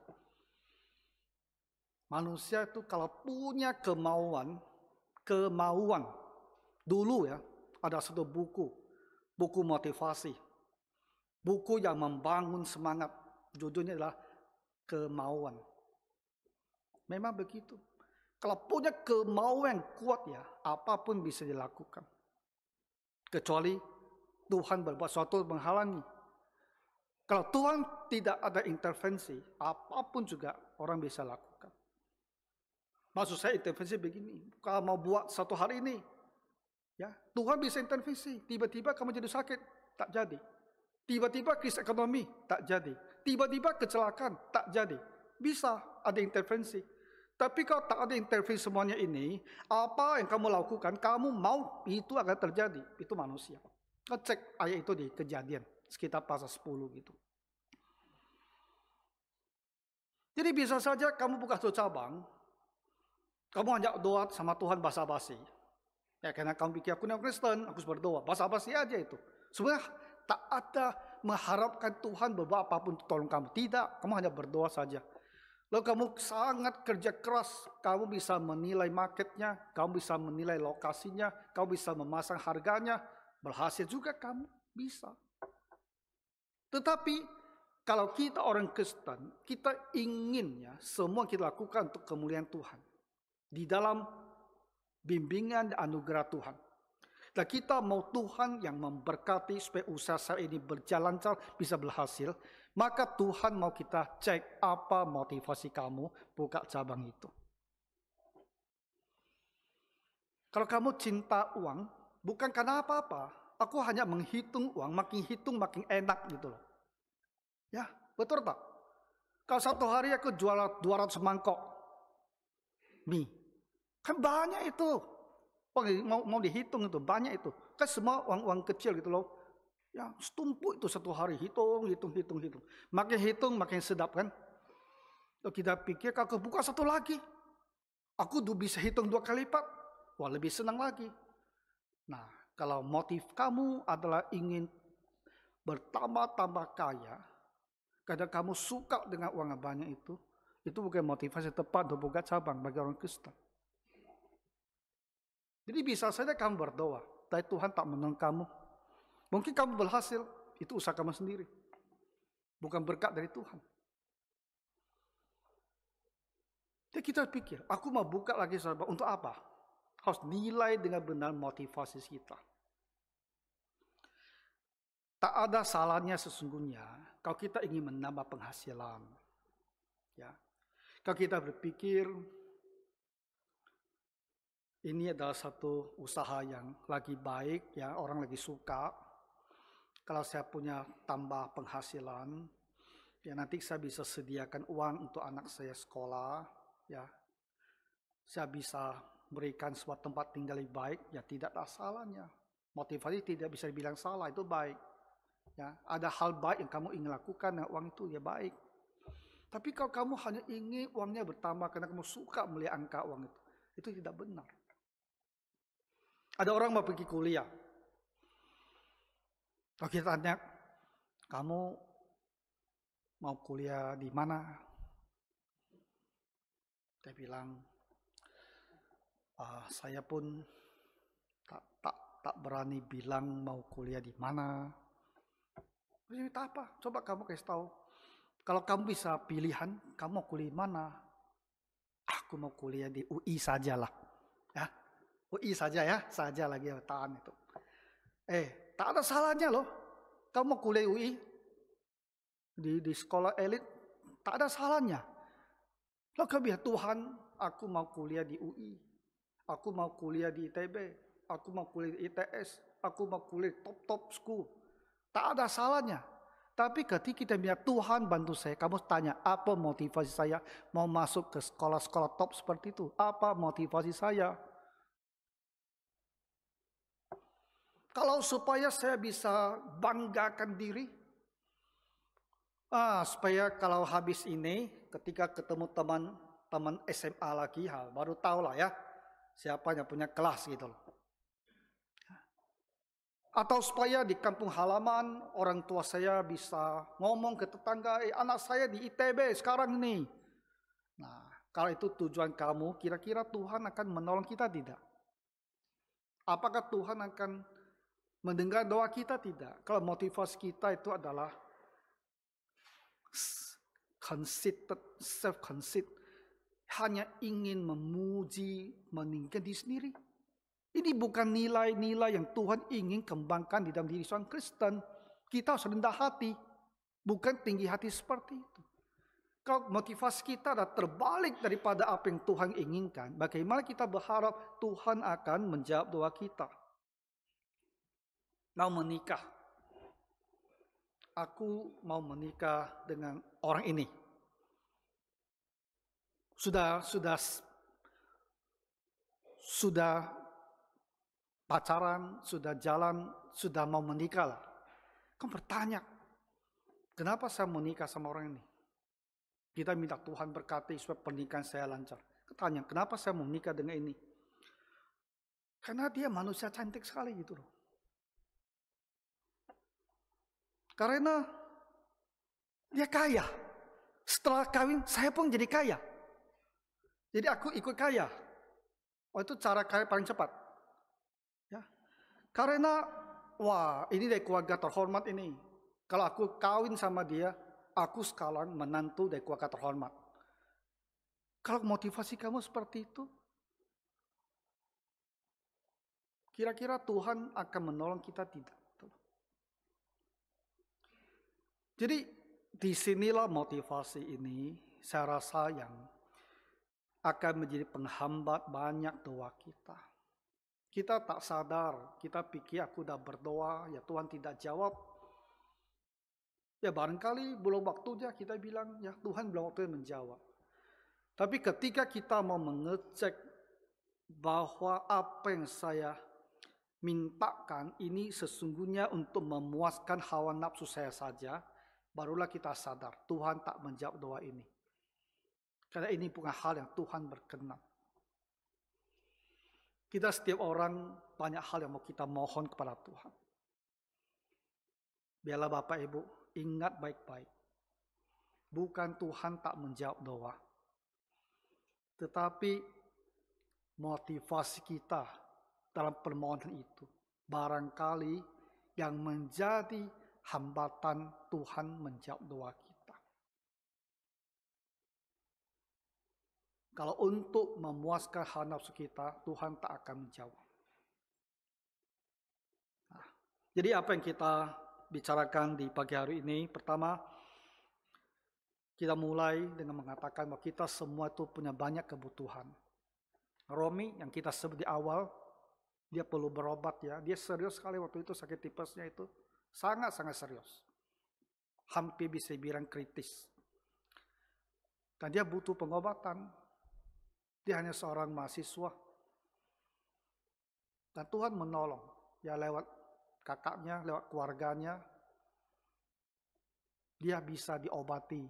Speaker 1: Manusia itu kalau punya kemauan, dulu ya, ada satu buku motivasi. Buku yang membangun semangat, judulnya adalah Kemauan. Memang begitu. Kalau punya kemauan yang kuat ya, apapun bisa dilakukan. Kecuali Tuhan berbuat sesuatu menghalangi. Kalau Tuhan tidak ada intervensi, apapun juga orang bisa lakukan. Maksud saya intervensi begini, kalau mau buat satu hari ini, ya Tuhan bisa intervensi. Tiba-tiba kamu jadi sakit, tak jadi. Tiba-tiba krisis ekonomi, tak jadi. Tiba-tiba kecelakaan, tak jadi. Bisa ada intervensi. Tapi kalau tak ada intervensi semuanya ini, apa yang kamu lakukan, kamu mau itu akan terjadi. Itu manusia. Kau cek ayat itu di Kejadian, sekitar pasal 10 gitu. Jadi bisa saja kamu buka satu cabang, kamu hanya doa sama Tuhan basa-basi. Ya karena kamu pikir aku orang Kristen, aku harus berdoa. Basa-basi aja itu. Sebenarnya tak ada mengharapkan Tuhan berbuat apapun untuk tolong kamu. Tidak, kamu hanya berdoa saja. Lalu kamu sangat kerja keras, kamu bisa menilai marketnya, kamu bisa menilai lokasinya, kamu bisa memasang harganya, berhasil juga kamu bisa. Tetapi kalau kita orang Kristen, kita ingin ya semua kita lakukan untuk kemuliaan Tuhan. Di dalam bimbingan dan anugerah Tuhan. Dan kita mau Tuhan yang memberkati supaya usaha saya ini berjalan bisa berhasil. Maka Tuhan mau kita cek apa motivasi kamu buka cabang itu. Kalau kamu cinta uang, bukan karena apa-apa. Aku hanya menghitung uang, makin hitung makin enak gitu loh. Ya, betul tak? Kalau satu hari aku jual 200 mangkok mie. Kan banyak itu. Mau dihitung itu, banyak itu. Kan semua uang kecil gitu loh. Ya, setumpuk itu satu hari. Hitung. Makin hitung, makin sedap kan. Lalu kita pikir, kalau buka satu lagi. Aku bisa hitung 2 kali lipat. Wah, lebih senang lagi. Nah, kalau motif kamu adalah ingin bertambah-tambah kaya. Kadang kamu suka dengan uang yang banyak itu bukan motivasi tepat untuk buka cabang bagi orang Kristen. Jadi bisa saja kamu berdoa, tapi Tuhan tak menolong kamu. Mungkin kamu berhasil, itu usaha kamu sendiri. Bukan berkat dari Tuhan. Jadi kita pikir, aku mau buka lagi sahabat, untuk apa? Harus nilai dengan benar motivasi kita. Tak ada salahnya sesungguhnya kalau kita ingin menambah penghasilan. Ya. Kalau kita berpikir, ini adalah satu usaha yang lagi baik, ya orang lagi suka. Kalau saya punya tambah penghasilan, ya nanti saya bisa sediakan uang untuk anak saya sekolah, ya. Saya bisa berikan suatu tempat tinggal yang baik, ya tidak ada salahnya. Motivasi tidak bisa dibilang salah, itu baik. Ya, ada hal baik yang kamu ingin lakukan dengan uang itu, ya baik. Tapi kalau kamu hanya ingin uangnya bertambah karena kamu suka melihat angka uang itu tidak benar. Ada orang mau pergi kuliah. Kalau kita tanya, kamu mau kuliah di mana? Dia bilang, saya pun tak berani bilang mau kuliah di mana. Cerita apa? Coba kamu kasih tahu. Kalau kamu bisa pilihan, kamu mau kuliah di mana? Aku mau kuliah di UI sajalah. Ya, UI saja ya, saja lagi tahan itu. Tak ada salahnya loh. Kamu mau kuliah UI di sekolah elit, tak ada salahnya. Lo biar Tuhan, aku mau kuliah di UI, aku mau kuliah di ITB, aku mau kuliah di ITS, aku mau kuliah top school. Tak ada salahnya. Tapi ketika kita bilang Tuhan bantu saya, kamu tanya apa motivasi saya mau masuk ke sekolah-sekolah top seperti itu? Apa motivasi saya? Kalau supaya saya bisa banggakan diri, supaya kalau habis ini, ketika ketemu teman SMA lagi, baru tahu lah ya, siapa yang punya kelas gitu loh. Atau supaya di kampung halaman orang tua saya bisa ngomong ke tetangga, anak saya di ITB sekarang ini. Nah, kalau itu tujuan kamu, kira-kira Tuhan akan menolong kita tidak? Apakah Tuhan akan mendengar doa kita? Tidak. Kalau motivasi kita itu adalah self-conceit, hanya ingin memuji, meninggikan diri sendiri. Ini bukan nilai-nilai yang Tuhan ingin kembangkan di dalam diri seorang Kristen. Kita harus rendah hati, bukan tinggi hati seperti itu. Kalau motivasi kita adalah terbalik daripada apa yang Tuhan inginkan, bagaimana kita berharap Tuhan akan menjawab doa kita? Mau menikah. Aku mau menikah dengan orang ini. Sudah pacaran, sudah jalan, sudah mau menikah lah. Kamu bertanya, kenapa saya menikah sama orang ini? Kita minta Tuhan berkati supaya pernikahan saya lancar. Tanya, kenapa saya mau menikah dengan ini? Karena dia manusia cantik sekali gitu loh. Karena dia kaya. Setelah kawin, saya pun jadi kaya. Jadi aku ikut kaya. Itu cara kaya paling cepat. Ya. Karena, ini dari keluarga terhormat ini. Kalau aku kawin sama dia, aku sekarang menantu dari keluarga terhormat. Kalau motivasi kamu seperti itu, kira-kira Tuhan akan menolong kita tidak? Jadi disinilah motivasi ini saya rasa yang akan menjadi penghambat banyak doa kita. Kita tak sadar, kita pikir aku udah berdoa, ya Tuhan tidak jawab. Ya barangkali belum waktunya kita bilang, ya Tuhan belum waktunya menjawab. Tapi ketika kita mau mengecek bahwa apa yang saya mintakan ini sesungguhnya untuk memuaskan hawa nafsu saya saja, barulah kita sadar Tuhan tak menjawab doa ini. Karena ini bukan hal yang Tuhan berkenan. Kita setiap orang banyak hal yang mau kita mohon kepada Tuhan. Biarlah Bapak Ibu ingat baik-baik. Bukan Tuhan tak menjawab doa. Tetapi motivasi kita dalam permohonan itu barangkali yang menjadi hambatan Tuhan menjawab doa kita. Kalau untuk memuaskan hawa nafsu kita, Tuhan tak akan menjawab. Jadi apa yang kita bicarakan di pagi hari ini, pertama, kita mulai dengan mengatakan bahwa kita semua itu punya banyak kebutuhan. Romi yang kita sebut di awal, dia perlu berobat ya. Dia serius sekali waktu itu sakit tipesnya itu. Sangat-sangat serius. Hampir bisa dibilang kritis. Dan dia butuh pengobatan. Dia hanya seorang mahasiswa. Dan Tuhan menolong. Ya lewat kakaknya, lewat keluarganya. dia bisa diobati.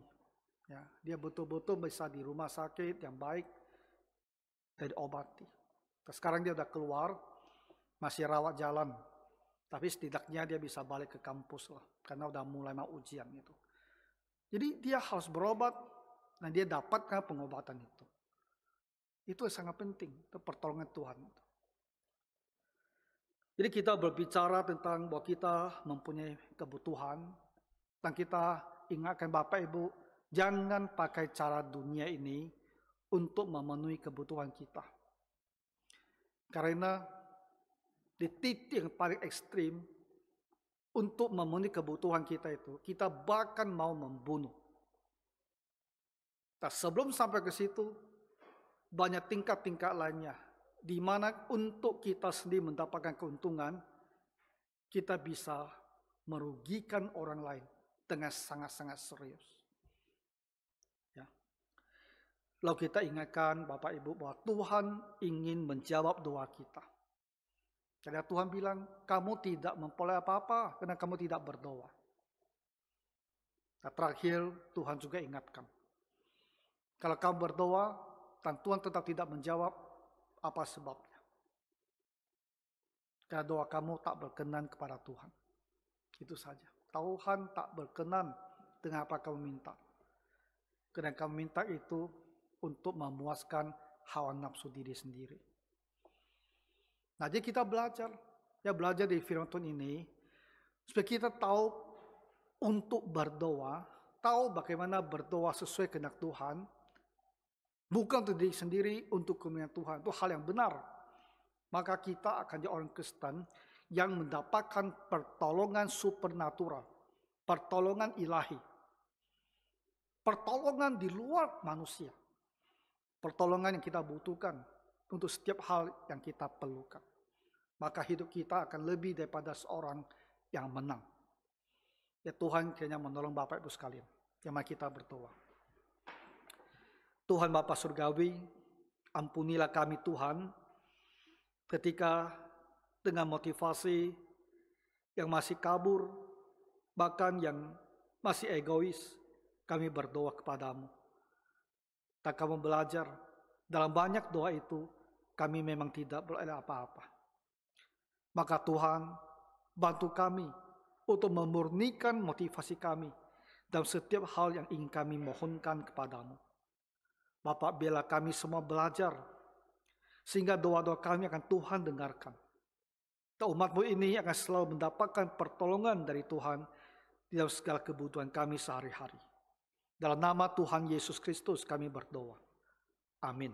Speaker 1: Ya, dia betul-betul bisa di rumah sakit yang baik dan diobati. Sekarang dia udah keluar, masih rawat jalan, tapi setidaknya dia bisa balik ke kampus lah, karena udah mulai mau ujian itu. Jadi dia harus berobat, dan dia dapatkan pengobatan itu. Itu sangat penting, itu pertolongan Tuhan. Jadi kita berbicara tentang bahwa kita mempunyai kebutuhan, dan kita ingatkan Bapak Ibu, jangan pakai cara dunia ini untuk memenuhi kebutuhan kita. Karena di titik yang paling ekstrim, untuk memenuhi kebutuhan kita itu, kita bahkan mau membunuh. Nah, sebelum sampai ke situ, banyak tingkat-tingkat lainnya, di mana untuk kita sendiri mendapatkan keuntungan, kita bisa merugikan orang lain dengan sangat-sangat serius. Ya. Lalu kita ingatkan Bapak Ibu bahwa Tuhan ingin menjawab doa kita. Karena Tuhan bilang, kamu tidak memperoleh apa-apa karena kamu tidak berdoa. Nah, terakhir Tuhan juga ingatkan, kalau kamu berdoa dan Tuhan tetap tidak menjawab, apa sebabnya? Karena doa kamu tak berkenan kepada Tuhan. Itu saja. Tuhan tak berkenan dengan apa kamu minta. Karena kamu minta itu untuk memuaskan hawa nafsu diri sendiri. Nah, jadi kita belajar dari firman Tuhan ini, supaya kita tahu untuk berdoa, tahu bagaimana berdoa sesuai kehendak Tuhan, bukan untuk diri sendiri, untuk kemuliaan Tuhan. Itu hal yang benar. Maka kita akan jadi orang Kristen yang mendapatkan pertolongan supernatural, pertolongan ilahi, pertolongan di luar manusia, pertolongan yang kita butuhkan untuk setiap hal yang kita perlukan. Maka hidup kita akan lebih daripada seorang yang menang. Ya, Tuhan kiranya menolong Bapak Ibu sekalian. Mari kita berdoa. Tuhan Bapa Surgawi, ampunilah kami Tuhan, ketika dengan motivasi yang masih kabur, bahkan yang masih egois, kami berdoa kepadamu. Dan kami belajar, dalam banyak doa itu, kami memang tidak beroleh apa-apa. Maka Tuhan, bantu kami untuk memurnikan motivasi kami dalam setiap hal yang ingin kami mohonkan kepadamu. Bapak, biarlah kami semua belajar, sehingga doa-doa kami akan Tuhan dengarkan. Dan umat-Mu ini akan selalu mendapatkan pertolongan dari Tuhan di dalam segala kebutuhan kami sehari-hari. Dalam nama Tuhan Yesus Kristus kami berdoa. Amin.